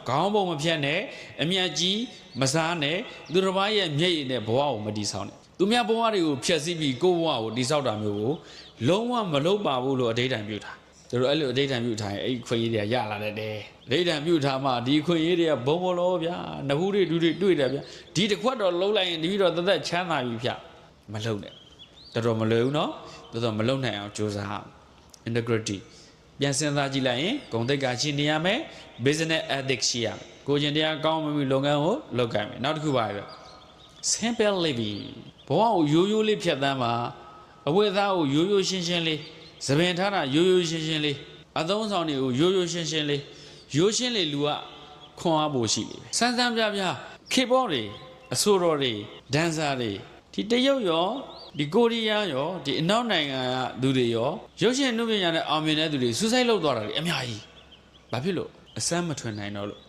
ခေါင်းပုံမဖြတ်နဲ့အမြတ်ကြီးမစားနဲ့သူတစ်ပါးရဲ့မျက်ရည်နဲ့ဘဝကိုမတည်ဆောက်နဲ့သူများဘဝတွေကိုဖျက်ဆီးပြီးကိုယ့်ဘဝကိုတည်ဆောက်တာမျိုးကိုလုံးဝမလုပ်ပါဘူးလို့အဓိဋ္ဌာန်ပြုတာသူတို့အဲ့လိုအဓိဋ္ဌာန်ပြုထားရင်အဲ့ခွင့်ရေးတွေကရလာတယ်အဓိဋ္ဌာန်ပြုထားမှဒီခွင့်ရေးတွေကဘုံဘလောဗျာနဘူးတွေတူတွေတွေ့တယ်ဗျာဒီတစ်ခွက်တော့လုံးလိုက်ရင်ဒီပြီးတော့သက်သက်ချမ်းသာပြီဗျာမလုံနဲ့တော်မလွယ်ဘူးနော်တော်မလုံနိုင်အောင်ကြိုးစား integrity ပြန်စဉ်းစားကြည့်လိုက်ရင်ဂုဏ်သိက္ခာရှိနေရမယ် business ethics ရှိရမယ်ကိုကျင်တရားကောင်းမှလုပ်ငန်းကိုလုပ်ကြမယ်နောက်တစ်ခုပါပဲ simple living ဘဝကိုရိုးရိုးလေးဖြတ်သန်းပါအဝတ်အစားကိုရိုးရိုးရှင်းရှင်းလေးသပင်ထားတာရိုးရိုးရှင်းရှင်းလေးအသုံးဆောင်တွေကိုရိုးရိုးရှင်းရှင်းလေးရိုးရှင်းလေလူကခွန်အားဖို့ရှိတယ်စမ်းစမ်းပြပြခေဘောတွေအဆိုတော်တွေဒန်ဆာတွေဒီတရုတ်ရောဒီကိုရီးယားရောဒီအနောက်နိုင်ငံကသူတွေရောရုပ်ရှင်နှုတ်ပညာနဲ့အောင်မြင်တဲ့သူတွေစူးစိုက်လုပ်သွားတာတွေအများကြီးဘာဖြစ်လို့အစမ်းမထွင်နိုင်တော့လို့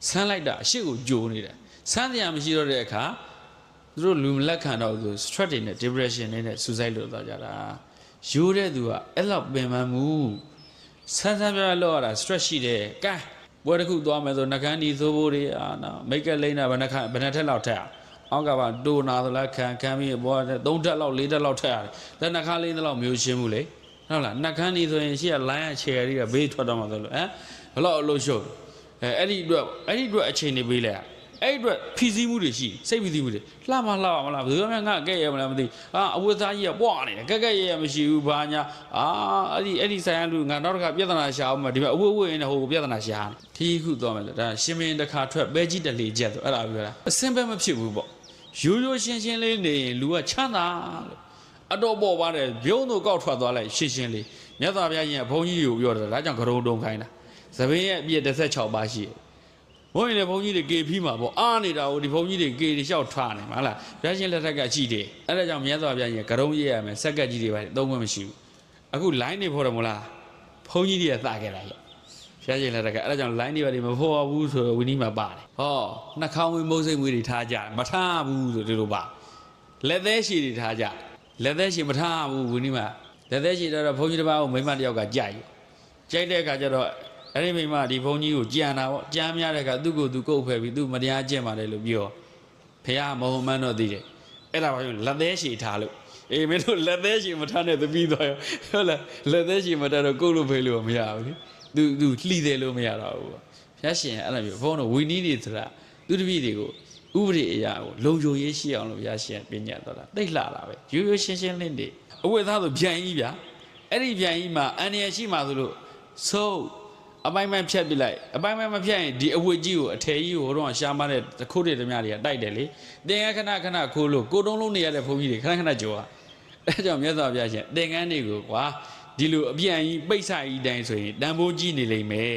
ဆန်းလိုက်တာအရှိကိုကြိုးနေတယ်ဆန်းတရားမရှိတော့တဲ့အခါသူတို့လူမလက်ခံတော့သူ stress တွေနဲ့ depression တွေနဲ့ suicide လုပ်သွားကြတာရိုးတဲ့သူကအဲ့လောက်ပင်ပန်းမှုဆန်းဆန်းပြပြလောက်ရတာ stress ရှိတယ်ကဲပွဲတစ်ခုသွားမယ်ဆိုနှကန်းဒီသိုးဖို့တွေအာနာမိတ်ကလိမ့်တာဘယ်နှထက်လောက်ထက်အောက်ကပါတိုနာသလားခံပြီးဘော3ထက်လောက်4ထက်လောက်ထက်ရတယ်လက်နှခါလေးလောက်မျိုးရှင်းမှုလေဟုတ်လားနှကန်းဒီဆိုရင်ရှေ့က line ချယ်ရီးကဘေးထွက်တော့မှဆိုလို့ဘလောက်အလို့ရှုပ်အဲ့ဒီအတွက်အချိန်နေပေးလိုက်အဲ့အတွက်ဖြီးစည်းမှုတွေရှိစိတ်ဖြီးစည်းမှုတွေလှမလားဘယ်လိုမှငါကဲ့ရမလားမသိအဝတ်သားကြီးကပွားနေတယ်ကဲ့ရမရှိဘူးဘာညာအဲ့ဒီဆိုင်ရလူငါနောက်တစ်ခါပြဿနာရှာအောင်မဒီမှာအဝတ်ရင်ဟိုပြဿနာရှာထီးခုသွားမယ်ဒါရှင်မင်းတစ်ခါထွက်ပဲကြီးတလေချက်ဆိုအဲ့ဒါပြောတာအစင်ပဲမဖြစ်ဘူးပေါ့ရိုးရိုးရှင်းရှင်းလေးနေရင်လူကချမ်းသာလို့အတော့ပေါ်ပါတယ်ဘုံတို့ကောက်ထွက်သွားလိုက်ရှင်းရှင်းလေးမြတ်စွာဘုရားရှင်ကဘုန်းကြီးကိုပြောတယ်ဒါကြောင့်ကရုံတုံခိုင်းတာသပင်းရဲ့အပြည့်16ပါးရှိတယ်ဘုန်းကြီးလည်းဘုန်းကြီးတွေကေဖီးမှာပေါ့အားနေတာကိုဒီဘုန်းကြီးတွေကေတွေလျှောက်ထားနေမှာလားဘုရားရှင်လက်ထက်ကရှိတယ်အဲ့ဒါကြောင့်မြတ်စွာဘုရားရှင်ကရုံရေးရမယ်စက်ကက်ကြီးတွေပါသုံးခွင့်မရှိဘူးအခု line တွေဖော်တယ်မလားဘုန်းကြီးတွေကသခဲ့တာရဲ့ဘုရားရှင်လက်ထက်ကအဲ့ဒါကြောင့် line တွေပါမဖော်ဘူးဆိုဝီနီးမှာပါတယ်ဟောနှာခေါင်းဝင်းမုံစိတ်မွေးတွေထားကြမထားဘူးဆိုဒီလိုပါလက်သေးရှည်တွေထားကြလက်သေးရှည်မထားဘူးဝီနီးမှာလက်သေးရှည်တော့ဘုန်းကြီးတစ်ပါးကိုမိမတယောက်ကကြိုက်တဲ့အခါကျတော့အဲ့ဒီမိမဒီဘုန်းကြီးကိုကြံတာပေါ့ကြမ်းများတဲ့အခါသူ့ကိုသူကုတ်ဖယ်ပြီးသူ့မတရားကျင့်ပါတယ်လို့ပြောဖះမဟုတ်မှန်းတော့သိတယ်အဲ့ဒါဘာလို့လက်သေးရှည်ထားလို့အေးမင်းတို့လက်သေးရှည်မထားနဲ့သပြီးသွားရောဟုတ်လားလက်သေးရှည်မထားတော့ကုတ်လို့ဖယ်လို့မရဘူးလေသူလှီတယ်လို့မရတော့ဘူးဖះရှင်အဲ့လိုမျိုးဘုန်းတော်ဝီနီးတွေဆိုတာသူတပည့်တွေကိုဥပဒေအရာကိုလုံခြုံရေးရှိအောင်လို့ဖះရှင်ပညာတော်တာတိတ်လှတာပဲရိုးရိုးရှင်းရှင်းလင်းနေအဝတ်သားဆိုဗျံကြီးဗျာအဲ့ဒီဗျံကြီးမှာအန္တရာယ်ရှိမှဆိုလို့ဆိုအပိုင်းပိုင်းဖြတ်ပြလိုက်အပိုင်းပိုင်းမဖြတ်ရင်ဒီအဝတ်ကြီးကိုအထည်ကြီးကိုတော့ရှားမတဲ့ခိုးတွေတများတွေကတိုက်တယ်လေတင်ငန်းခဏခိုးလို့ကိုတုံးလုံးနေရတဲ့ဘုန်းကြီးတွေခဏကြိုးအဲကြောင့်မြတ်စွာဘုရားရှင်တင်ငန်းတွေကိုကွာဒီလိုအပြန်ကြီးပိတ်ဆိုင်ကြီးတိုင်းဆိုရင်တန်ဖိုးကြီးနေလိမ့်မယ်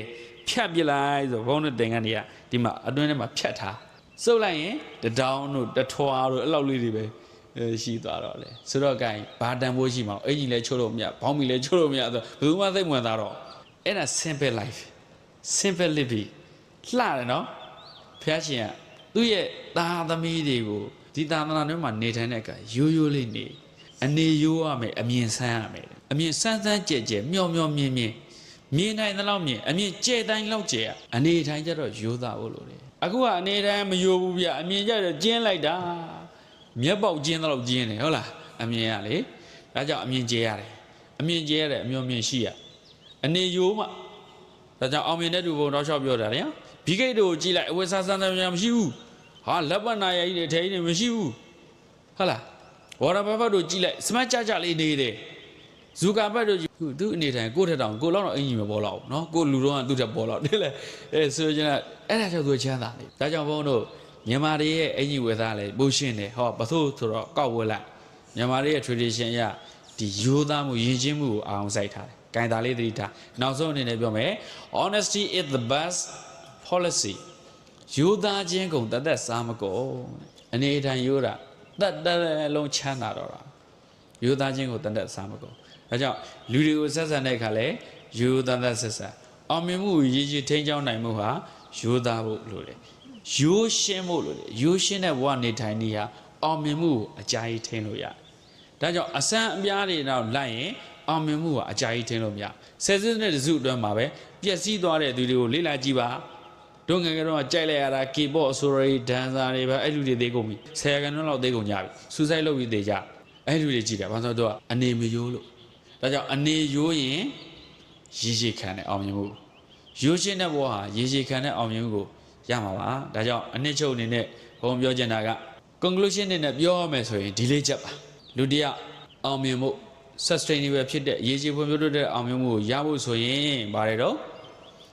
ဖြတ်ပြလိုက်ဆိုဘုန်းတော်တင်ငန်းတွေကဒီမှာအတွင်းထဲမှာဖြတ်ထားစုပ်လိုက်ရင်တတောင်းတို့တထွားတို့အဲ့လောက်လေးတွေပဲရှိသွားတော့လေဆိုတော့ gain ဘာတန်ဖိုးရှိမှာအင်ကြီးလဲချိုးလို့မရဘောင်းမီလဲချိုးလို့မရဆိုဘယ်သူမှသိမဝင်သားတော့အဲ့ဒါ simple life simple living လှတယ်နော်ဘုရားရှင်ကသူ့ရဲ့သားသမီးတွေကိုဒီသာသနာ့ထဲမှာနေထိုင်တဲ့အခါရိုးရိုးလေးနေအနေရိုးရမယ်အမြင်ဆန်းရမယ်အမြင်ဆန်းကြဲမျောမြင်နိုင်သလောက်မြင်အမြင်ကျဲတိုင်းလောက်ကျဲအနေထိုင်ကြတော့ရိုးသားဖို့လို့လေအခုကအနေထိုင်မရိုးဘူးဗျအမြင်ကြတော့ကျင်းလိုက်တာမျက်ပေါက်ကျင်းတော့ကျင်းတယ်ဟုတ်လားအမြင်ရလေဒါကြောင့်အမြင်ကျဲရတယ်အမြင်ကျဲရတယ်အမျောမြင်ရှိရအနေရိုးမှဒါကြောင့်အောင်မြင်တဲ့သူဘုံတော့လျှောက်ပြောတာလေဘီဂိတ်တို့ကြည့်လိုက်အဝတ်စားစမ်းတယ်မရှိဘူးဟာလက်ပတ်နာရည်တွေထဲကြီးတွေမရှိဘူးဟုတ်လားဝါရဘဘတ်တို့ကြည့်လိုက်စမတ်ကြလေးနေတယ်ဇူကာဘတ်တို့သူ့အနေထိုင်ကိုယ့်ထက်တောင်ကိုလောက်တော့အင်ကြီးမပေါ်တော့ဘူးနော်ကိုလူတော့ကသူ့ထက်ပေါ်တော့တယ်လေဆိုကြတဲ့အဲ့ဒါကြောင့်သူချမ်းသာတယ်ဒါကြောင့်ဘုံတို့မြန်မာတွေရဲ့အင်ကြီးဝယ်သားလဲပိုးရှင်းတယ်ဟောဘသို့ဆိုတော့ကောက်ဝယ်လိုက်မြန်မာတွေရဲ့ tradition အရဒီရိုးသားမှုယဉ်ကျေးမှုကိုအောင်စိုက်ထားတယ်ဂိုင်တာလေးသတိထားနောက်ဆုံးအနေနဲ့ပြောမယ် honesty is the best policy ရိုးသားခြင်းကုန်တသက်စားမကုန်အနေထိုင်ရိုးတာတက်လုံးချမ်းသာတော့တာရိုးသားခြင်းကိုတသက်စားမကုန်ဒါကြောင့်လူတွေကိုဆက်ဆံတဲ့အခါလဲရိုးသားဆက်ဆံအောင်မြင်မှုရည်ရည်ထိန်းချောင်းနိုင်မှုဟာရိုးသားဖို့လိုတယ်ရိုးရှင်းဖို့လိုတယ်ရိုးရှင်းတဲ့ဘဝနေထိုင်နေဟာအောင်မြင်မှုကိုအကြာကြီးထိန်းလို့ရတယ်ဒါကြောင့်အစမ်းအပြားတွေတော့လိုက်ရင်အောင်မြင်မှုကအကြာကြီးထင်လို့မရဆယ်စုနှစ်တစုအတွင်းမှာပဲပျက်စီးသွားတဲ့သူတွေကိုလေ့လာကြည့်ပါ တို့ငယ်ကတော့ကြိုက်လိုက်ရတာ keyboard ဆိုရီ dancer တွေပဲအဲ့လူတွေသေးကုန်ပြီ10ရာခိုင်နှုန်းလောက်သေးကုန်ကြပြီစူးစိုက်လုပ်ပြီးသေးကြအဲ့လူတွေကြည့်တယ်ဘာလို့ဆိုတော့အနေမယိုးလို့ဒါကြောင့်အနေယိုးရင်ရေရှည်ခံတဲ့အောင်မြင်မှုရိုးရှင်းတဲ့ဘဝဟာရေရှည်ခံတဲ့အောင်မြင်မှုကိုရမှာပါဒါကြောင့်အနှစ်ချုပ်အနေနဲ့ဘုံပြောချင်တာက conclusion နဲ့ပြောရမယ်ဆိုရင်ဒီလေးချက်ပါလူတယောက်အောင်မြင်မှု sustainable ဖြစ်တဲ့ရေရှည်ဖွံ့ဖြိုးတိုးတက်အောင်မြင်မှုကိုရဖို့ဆိုရင်ဘာတွေတော့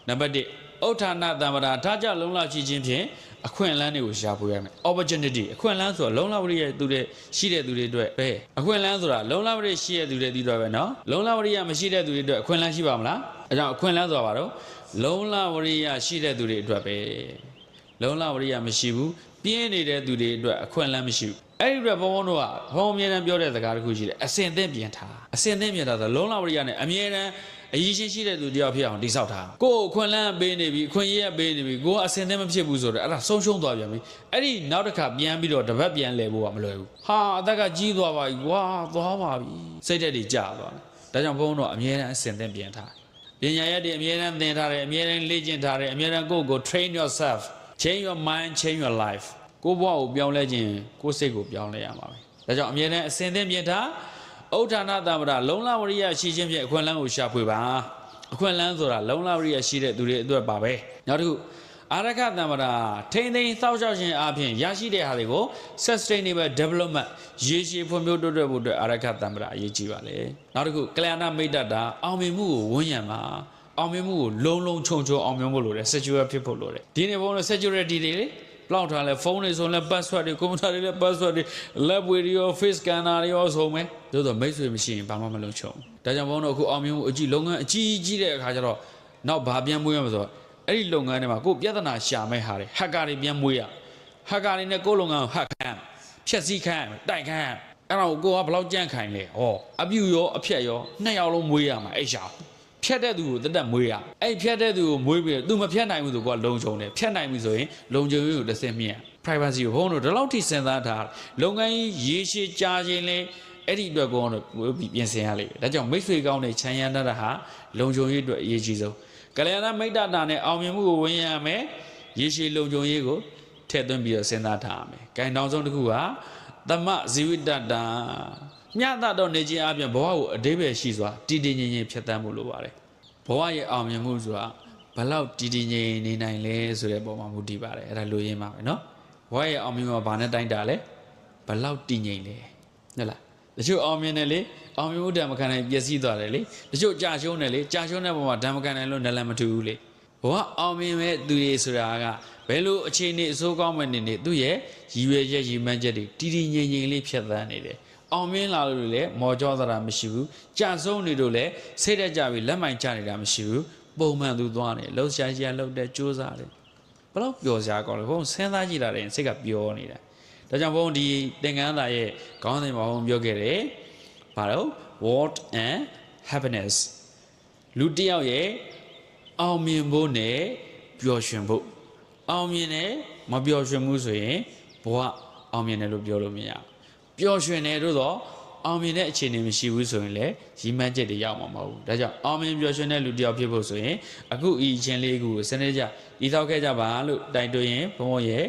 နံပါတ်1ဥဋ္ဌာဏတမ္ပရာထားကြလုံလရှိခြင်းဖြင့်အခွင့်အလမ်းတွေကိုရှာဖွေရမယ် opportunity အခွင့်အလမ်းဆိုတာလုံလဝရိယသူတွေရှိတဲ့သူတွေအတွက်ပဲအခွင့်အလမ်းဆိုတာလုံလဝရိယရှိတဲ့သူတွေဒီတော့ပဲเนาะလုံလဝရိယမရှိတဲ့သူတွေအတွက်အခွင့်အလမ်းရှိပါမလားအဲကြောင့်အခွင့်အလမ်းဆိုတာဘာလို့လုံလဝရိယရှိတဲ့သူတွေအတွက်ပဲလုံလဝရိယမရှိဘူးပြင်းနေတဲ့သူတွေအတွက်အခွင့်အလမ်းမရှိဘူးအဲ့ဒီအတွက်ဘုံဘုံတို့ကဘုံအမြဲတမ်းပြောတဲ့စကားတစ်ခုရှိတယ်အစင်သင့်ပြင်ထားအစင်သင့်ပြင်ထားဆိုလုံလဝရိယနဲ့အမြဲတမ်းအရေးချင်းရှိတဲ့သူတယောက်ဖြစ်အောင်တိဆောက်ထားကိုယ်အခွင့်အလမ်းပေးနေပြီအခွင့်အရေးပေးနေပြီကိုယ်ကအစင်သင့်မဖြစ်ဘူးဆိုတော့အဲ့ဒါဆုံးရှုံးသွားပြန်ပြီအဲ့ဒီနောက်တစ်ခါပြန်ပြီးတော့တပတ်ပြန်လဲဖို့ကမလွယ်ဘူးဟာအသက်ကကြီးသွားပါပြီကွာသွားပါပြီစိတ်ဓာတ်တွေကျသွားတယ်ဒါကြောင့်ဘုံတို့အမြဲတမ်းအစင်သင့်ပြင်ထားပညာရက်တွေအမြဲတမ်းသင်ထားတယ်အမြဲတမ်းလေ့ကျင့်ထားတယ်အမြဲတမ်းကိုယ့်ကို train yourself change your mind change your life ကိုယ့်ဘဝကိုပြောင်းလဲခြင်းကိုယ့်စိတ်ကိုပြောင်းလဲရမှာပဲဒါကြောင့်အမြဲတမ်းအစင်သင့်ပြင်ထားဥဋ္ဌာဏတမ္ပရာလုံလဝရိယရှိခြင်းဖြင့်အခွင့်အလမ်းကိုရှာဖွေပါအခွင့်အလမ်းဆိုတာလုံလဝရိယရှိတဲ့သူတွေအတွက်ပါပဲနောက်တစ်ခုအာရခတမ္ပရာထိမ့်သိမ်းစောက်ရှောက်ခြင်းအပြင်ရရှိတဲ့ဟာတွေကို sustainable development ရေရှည်ဖွံ့ဖြိုးတိုးတက်ဖို့အတွက်အာရခတမ္ပရာအရေးကြီးပါလေနောက်တစ်ခုကလျာဏမိတ်တတာအောင်မြင်မှုကိုဝန်းရံပါအောင်မြင်မှုကိုလုံးခြုံအောင်မြင်ဖို့လိုတယ် secure ဖြစ်ဖို့လိုတယ်ဒီနေ့ဘုန်းတော် security တွေလေလောက်ထားလဲဖုန်းတွေဆိုလဲ password တွေကွန်ပျူတာတွေလဲ password တွေ lab တွေရော face scanner တွေရောဆိုမယ်သို့တော့မိတ်ဆွေမရှိရင်ဘာမှမလုပ်ချုံဒါကြောင့်ဘုန်းတော်အခုအောင်မြင်မှုအကြည့်လုပ်ငန်းအကြီးတဲ့အခါကျတော့နောက်ဘာပြန်မွေးရမလဲဆိုတော့အဲ့ဒီလုပ်ငန်းတွေမှာကိုယ်ပြဿနာရှာမဲ့ဟာတွေ hacker တွေပြန်မွေးရ hacker တွေနဲ့ကိုယ်လုပ်ငန်းကို hack ခံဖြက်စီးခံတိုက်ခံအဲ့တော့ကိုကဘယ်လောက်ကြန့်ခိုင်လဲဟောအပြူရောအဖြက်ရောနှစ်ယောက်လုံးမွေးရမှာအဲ့ရှာဖြတ်တဲ့သူကိုတက်မွေးရအဲ့ဖြတ်တဲ့သူကိုမွေးပြီးသူမဖြတ်နိုင်ဘူးဆိုတော့လုံခြုံတယ်ဖြတ်နိုင်ပြီဆိုရင်လုံခြုံရေးကိုတစ်ဆင့်မြင့် privacy ကိုဘုန်းတို့ဒီလောက်ထိစဉ်းစားထားလုပ်ငန်းရေရှည်ကြာခြင်းလဲအဲ့ဒီအတွက်ကောတော့ပြင်ဆင်ရလိမ့်မယ်ဒါကြောင့်မိတ်ဆွေကောင်းတဲ့ခြံရံတတ်တာဟာလုံခြုံရေးအတွက်အရေးကြီးဆုံးကလျာဏမိတ်တာနဲ့အောင်မြင်မှုကိုဝင်ရမယ်ရေရှည်လုံခြုံရေးကိုထည့်သွင်းပြီးတော့စဉ်းစားထားရမယ်။ဂိုင်းတောင်ဆုံးတစ်ခုကသမဇီဝိတတာမြတ်တော့နေခြင်းအပြင်ဘဝကိုအတိပ္ပယ်ရှိစွာတည်တည်ငြိမ်ငြိမ်ဖြတ်သန်းဖို့လိုပါတယ်။ဘဝရဲ့အောင်မြင်မှုဆိုတာဘလောက်တည်တည်ငြိမ်နေနိုင်လဲဆိုတဲ့ပုံမှာမူတည်ပါတယ်။အဲ့ဒါလိုရင်းပါပဲနော်။ဘဝရဲ့အောင်မြင်မှုကဘာနဲ့တိုင်းတာလဲ။ဘလောက်တည်ငြိမ်လဲ။ဟုတ်လား။တချို့အောင်မြင်တယ်လေအောင်မြင်မှုဓမ္မခံနိုင်ပျက်စီးသွားတယ်လေတချို့ကြာရှုံးတယ်လေကြာရှုံးတဲ့ပုံမှာဓမ္မခံနိုင်လို့နလန်မထူဘူးလေဘဝအောင်မြင်မဲ့သူတွေဆိုတာကဘယ်လိုအခြေအနေအစိုးကောင်းမဲ့နေသူ့ရဲ့ရည်ရွယ်ချက်ရည်မှန်းချက်တွေတည်ငြိမ်လေးဖြတ်သန်းနေတယ်အောင်မြင်လာလို့လည်းမော်ကြောသတာမရှိဘူးကြာဆုံးနေလို့လည်းစိတ်တက်ကြပြီးလက်မိုင်ချနေတာမရှိဘူးပုံမှန်သူသွားနေလှုပ်ရှားရှားလှုပ်တဲ့ကြိုးစားတယ်ဘလို့ပျော်စရာကောင်းလဲဘုံစဉ်းစားကြည့်လာတယ်စိတ်ကပျော်နေတာဒါကြောင့်ဘုံဒီသင်္ကန်းသားရဲ့ခေါင်းစဉ်မှာဘုံပြောခဲ့တယ်ဘာလို့ what and happiness လူတစ်ယောက်ရဲ့အောင်မြင်ဖို့နဲ့ပျော်ရွှင်ဖို့အောင်မြင်တယ်မပျော်ရွှင်မှုဆိုရင်ဘဝအောင်မြင်တယ်လို့ပြောလို့မရဘူးပျော်ရွှင်တယ်လို့တော့အောင်မြင်တဲ့အခြေအနေမရှိဘူးဆိုရင်လည်းရည်မှန်းချက်တွေရောက်မှာမဟုတ်ဘူးဒါကြောင့်အောင်မြင်ပျော်ရွှင်တဲ့လူတစ်ယောက်ဖြစ်ဖို့ဆိုရင်အခုဤချင်းလေးကိုစနစ်ကြဤထောက်ခဲ့ကြပါလို့တိုက်တွန်းရင်ဘုံရဲ့